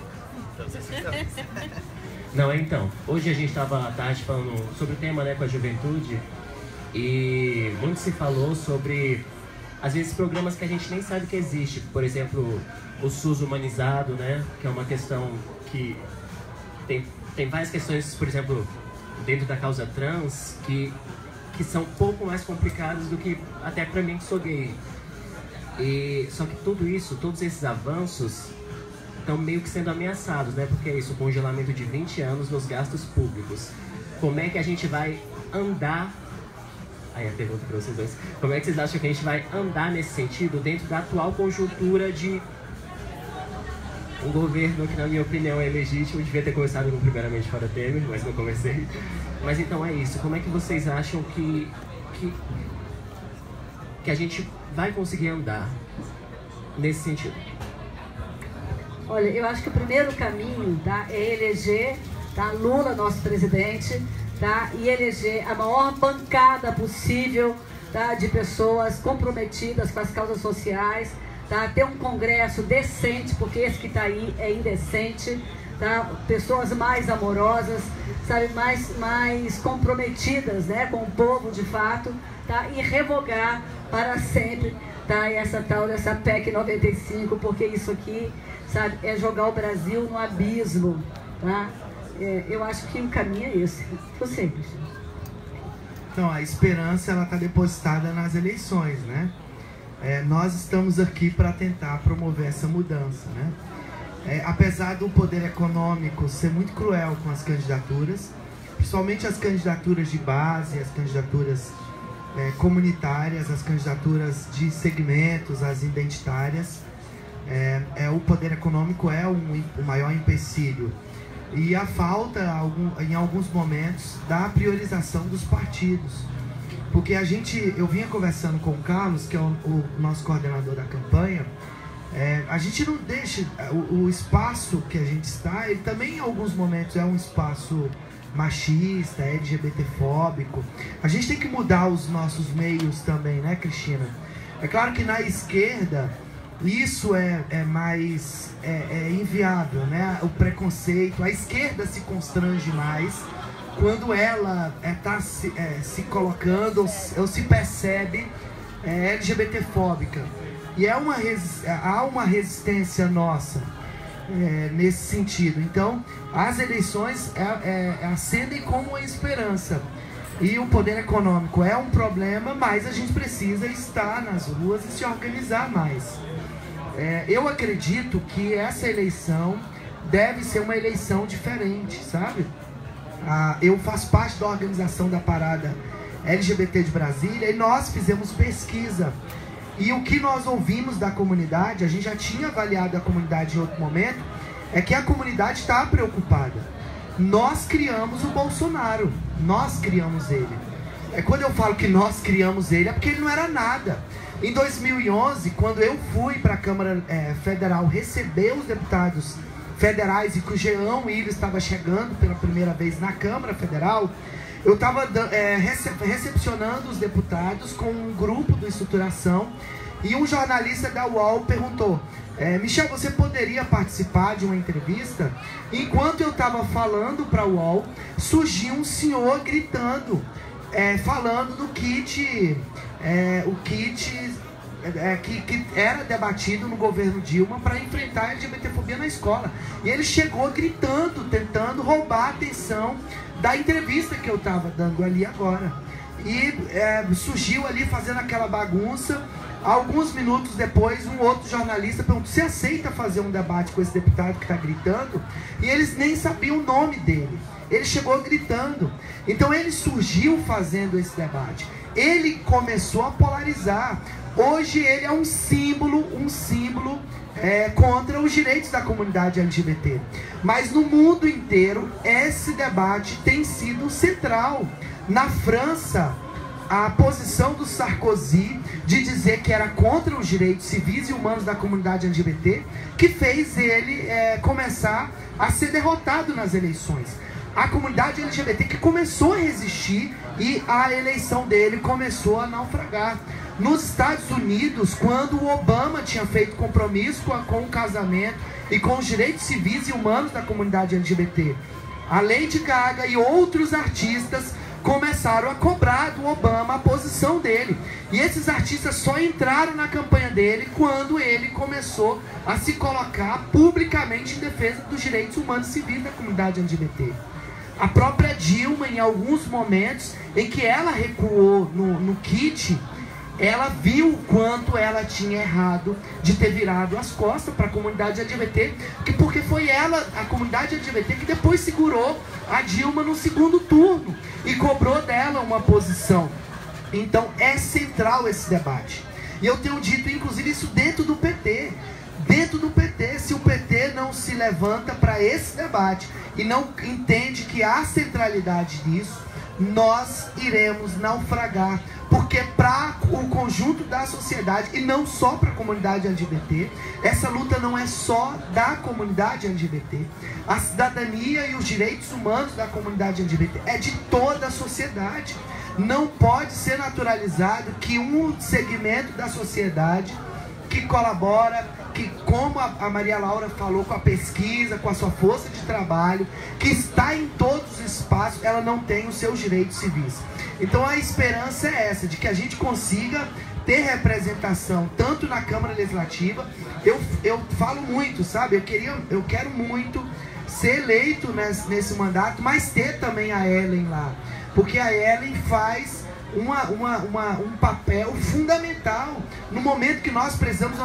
Não, então, hoje a gente estava à tarde falando sobre o tema, né, com a juventude, e muito se falou sobre, às vezes, programas que a gente nem sabe que existe. Por exemplo, o SUS humanizado, né, que é uma questão que tem várias questões, por exemplo, dentro da causa trans, que que são um pouco mais complicados do que até para mim que sou gay. Só que tudo isso, todos esses avanços estão meio que sendo ameaçados, né? Porque é isso, o congelamento de 20 anos nos gastos públicos. Como é que a gente vai andar... Aí a pergunta para vocês dois. Como é que vocês acham que a gente vai andar nesse sentido dentro da atual conjuntura de um governo que, na minha opinião, é legítimo? Devia ter começado com primeiramente fora Temer, mas não comecei. Mas então é isso. Como é que vocês acham que a gente vai conseguir andar nesse sentido? Olha, eu acho que o primeiro caminho, tá, é eleger, tá, Lula, nosso presidente, tá, e eleger a maior bancada possível, tá, de pessoas comprometidas com as causas sociais, tá, ter um congresso decente, porque esse que está aí é indecente, tá, pessoas mais amorosas, sabe, mais comprometidas, né, com o povo de fato, tá, e revogar para sempre, tá, essa tal dessa PEC 95, porque isso aqui, sabe, é jogar o Brasil no abismo, tá? Eu acho que o caminho é esse. Foi simples. Então, a esperança, ela está depositada nas eleições, né? Nós estamos aqui para tentar promover essa mudança, né? Apesar do poder econômico ser muito cruel com as candidaturas, principalmente as candidaturas de base, as candidaturas comunitárias, as candidaturas de segmentos, as identitárias, o poder econômico é o maior empecilho. E a falta, em alguns momentos, da priorização dos partidos. Porque eu vinha conversando com o Carlos, que é o nosso coordenador da campanha, a gente não deixa, o espaço que a gente está, ele também em alguns momentos é um espaço machista, LGBTfóbico. A gente tem que mudar os nossos meios também, né, Cristina? É claro que na esquerda isso é mais inviável, né? O preconceito, a esquerda se constrange mais quando ela está se colocando ou se percebe LGBTfóbica. E há uma resistência nossa nesse sentido. Então, as eleições acendem como uma esperança. E o poder econômico é um problema, mas a gente precisa estar nas ruas e se organizar mais. Eu acredito que essa eleição deve ser uma eleição diferente, sabe? Eu faço parte da organização da Parada LGBT de Brasília e nós fizemos pesquisa. E o que nós ouvimos da comunidade, a gente já tinha avaliado a comunidade em outro momento, é que a comunidade está preocupada. Nós criamos o Bolsonaro, nós criamos ele. Quando eu falo que nós criamos ele, é porque ele não era nada. Em 2011, quando eu fui para a Câmara Federal receber os deputados federais e que o Jean Willis estava chegando pela primeira vez na Câmara Federal, eu estava recepcionando os deputados com um grupo de estruturação e um jornalista da UOL perguntou: Michel, você poderia participar de uma entrevista? Enquanto eu estava falando para a UOL, surgiu um senhor gritando, falando do kit, que era debatido no governo Dilma para enfrentar a LGBTfobia na escola. E ele chegou gritando, tentando roubar a atenção da entrevista que eu estava dando ali agora. E surgiu ali fazendo aquela bagunça. Alguns minutos depois, um outro jornalista perguntou: você aceita fazer um debate com esse deputado que está gritando? E eles nem sabiam o nome dele. Ele chegou gritando. Então ele surgiu fazendo esse debate. Ele começou a polarizar. Hoje ele é um símbolo contra os direitos da comunidade LGBT. Mas no mundo inteiro, esse debate tem sido central. Na França, a posição do Sarkozy de dizer que era contra os direitos civis e humanos da comunidade LGBT, que fez ele começar a ser derrotado nas eleições. A comunidade LGBT que começou a resistir e a eleição dele começou a naufragar. Nos Estados Unidos, quando o Obama tinha feito compromisso com o casamento e com os direitos civis e humanos da comunidade LGBT, a Lady Gaga e outros artistas começaram a cobrar do Obama a posição dele. E esses artistas só entraram na campanha dele quando ele começou a se colocar publicamente em defesa dos direitos humanos e civis da comunidade LGBT. A própria Dilma, em alguns momentos em que ela recuou no kit, ela viu o quanto ela tinha errado de ter virado as costas para a comunidade LGBT, porque foi ela, a comunidade LGBT, que depois segurou a Dilma no segundo turno e cobrou dela uma posição. Então é central esse debate. E eu tenho dito, inclusive, isso dentro do PT. Dentro do PT, se o PT não se levanta para esse debate e não entende que há centralidade nisso, nós iremos naufragar. Porque para o conjunto da sociedade, e não só para a comunidade LGBT, essa luta não é só da comunidade LGBT. A cidadania e os direitos humanos da comunidade LGBT é de toda a sociedade. Não pode ser naturalizado que um segmento da sociedade que colabora, que, como a Maria Laura falou, com a pesquisa, com a sua força de trabalho, que está em todos os espaços, ela não tem os seus direitos civis. Então a esperança é essa, de que a gente consiga ter representação tanto na Câmara Legislativa. Eu falo muito, sabe? Eu quero muito ser eleito nesse mandato, mas ter também a Ellen lá, porque a Ellen faz um papel fundamental no momento que nós precisamos.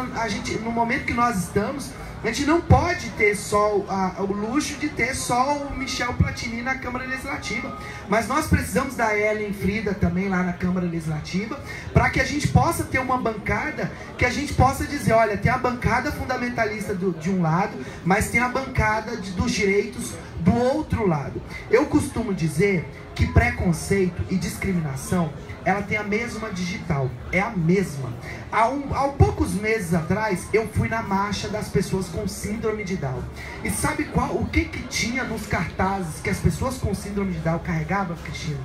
No momento que nós estamos, a gente não pode ter só o luxo de ter só o Michel Platini na Câmara Legislativa, mas nós precisamos da Ellen Frida também lá na Câmara Legislativa, para que a gente possa ter uma bancada, que a gente possa dizer, olha, tem a bancada fundamentalista de um lado, mas tem a bancada dos direitos do outro lado. Eu costumo dizer que preconceito e discriminação, ela tem a mesma digital, é a mesma. Há poucos meses atrás, eu fui na marcha das pessoas com síndrome de Down. E sabe o que tinha nos cartazes que as pessoas com síndrome de Down carregavam, Cristina?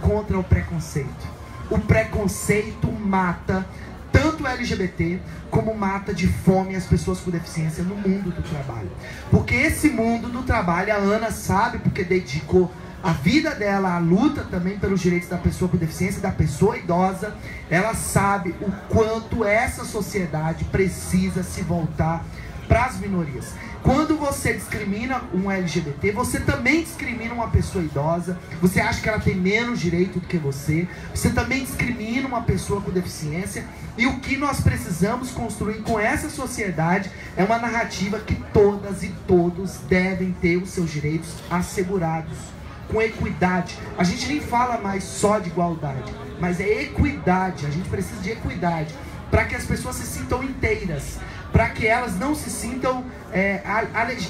Contra o preconceito. O preconceito mata tanto o LGBT, como mata de fome as pessoas com deficiência no mundo do trabalho. Porque esse mundo do trabalho, a Ana sabe, porque dedicou a vida dela à luta também pelos direitos da pessoa com deficiência, da pessoa idosa. Ela sabe o quanto essa sociedade precisa se voltar para as minorias. Quando você discrimina um LGBT, você também discrimina uma pessoa idosa. Você acha que ela tem menos direito do que você. Você também discrimina uma pessoa com deficiência. E o que nós precisamos construir com essa sociedade é uma narrativa que todas e todos devem ter os seus direitos assegurados, com equidade. A gente nem fala mais só de igualdade, mas é equidade. A gente precisa de equidade para que as pessoas se sintam inteiras, para que elas não se sintam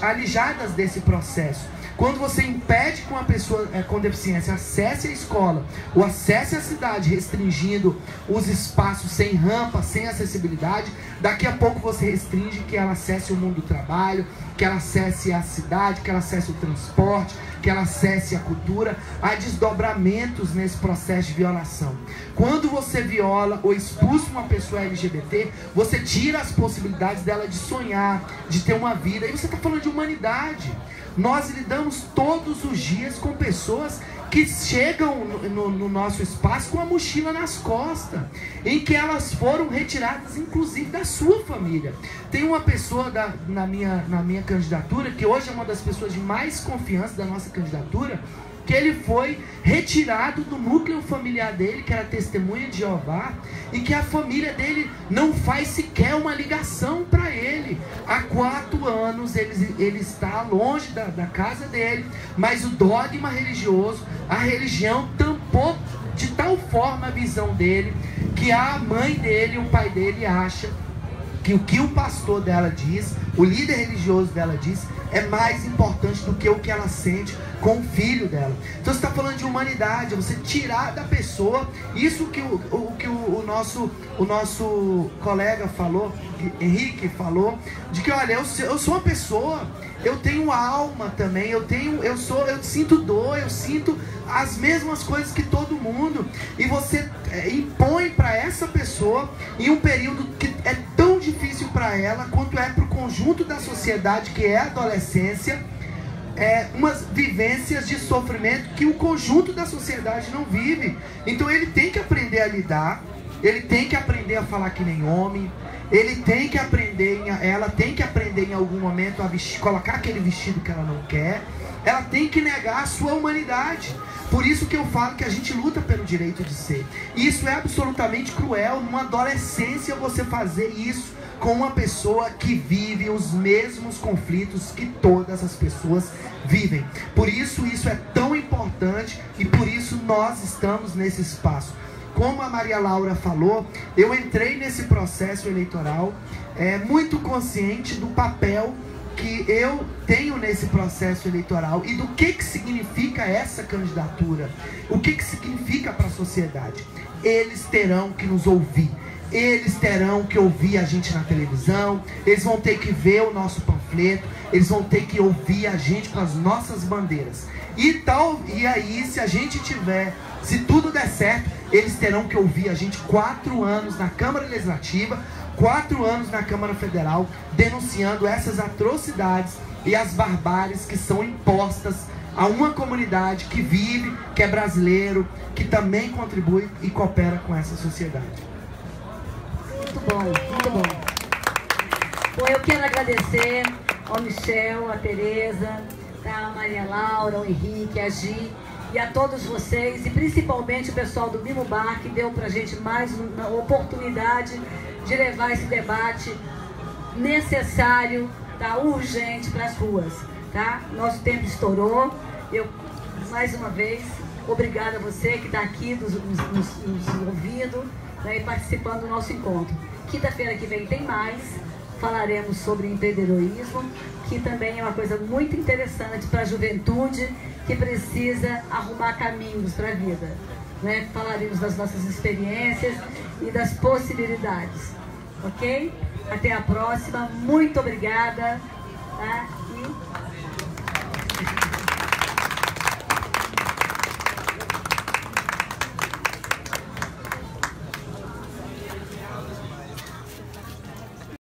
alijadas desse processo. Quando você impede que uma pessoa com deficiência acesse a escola, ou acesse a cidade, restringindo os espaços sem rampa, sem acessibilidade, daqui a pouco você restringe que ela acesse o mundo do trabalho, que ela acesse a cidade, que ela acesse o transporte, que ela acesse a cultura. Há desdobramentos nesse processo de violação. Quando você viola ou expulsa uma pessoa LGBT, você tira as possibilidades dela de sonhar, de ter uma vida. E você está falando de humanidade. Nós lidamos todos os dias com pessoas que chegam no nosso espaço com a mochila nas costas, em que elas foram retiradas inclusive da sua família. Tem uma pessoa na minha candidatura, que hoje é uma das pessoas de mais confiança da nossa candidatura, que ele foi retirado do núcleo familiar dele, que era testemunha de Jeová, e que a família dele não faz sequer uma ligação para ele. Há 4 anos ele está longe da casa dele, mas o dogma religioso, a religião tampou de tal forma a visão dele, que a mãe dele, o pai dele acha que o que o pastor dela diz, o líder religioso dela diz, é mais importante do que o que ela sente com o filho dela. Então você está falando de humanidade, você tirar da pessoa isso que o nosso colega falou, Henrique falou, de que olha, eu sou uma pessoa, eu tenho alma também, eu sinto dor, eu sinto as mesmas coisas que todo mundo, e você impõe para essa pessoa, em um período que é tão difícil para ela quanto é para o conjunto da sociedade, que é a adolescência, umas vivências de sofrimento que o conjunto da sociedade não vive. Então ele tem que aprender a lidar, ele tem que aprender a falar que nem homem, ele tem que aprender, ela tem que aprender em algum momento a vestir, colocar aquele vestido que ela não quer, ela tem que negar a sua humanidade. Por isso que eu falo que a gente luta pelo direito de ser. E isso é absolutamente cruel, numa adolescência, você fazer isso com uma pessoa que vive os mesmos conflitos que todas as pessoas vivem. Por isso é tão importante e por isso nós estamos nesse espaço. Como a Maria Laura falou, eu entrei nesse processo eleitoral muito consciente do papel que eu tenho nesse processo eleitoral e do que significa essa candidatura, o que significa para a sociedade. Eles terão que nos ouvir, eles terão que ouvir a gente na televisão, eles vão ter que ver o nosso panfleto, eles vão ter que ouvir a gente com as nossas bandeiras. E aí, se a gente tiver, se tudo der certo, eles terão que ouvir a gente 4 anos na Câmara Legislativa, 4 anos na Câmara Federal, denunciando essas atrocidades e as barbáries que são impostas a uma comunidade que vive, que é brasileiro, que também contribui e coopera com essa sociedade. Muito bom, muito bom. Bom, eu quero agradecer ao Michel, a Tereza, a Maria Laura, o Henrique, a Gi e a todos vocês, e principalmente o pessoal do Mimo Bar, que deu pra gente mais uma oportunidade de levar esse debate necessário, tá, urgente para as ruas, tá? Nosso tempo estourou. Eu, mais uma vez, obrigada a você que está aqui nos ouvindo, né, e participando do nosso encontro. Quinta-feira que vem tem mais, falaremos sobre empreendedorismo, que também é uma coisa muito interessante para a juventude que precisa arrumar caminhos para a vida, né? Falaremos das nossas experiências e das possibilidades, ok? Até a próxima, muito obrigada, tá?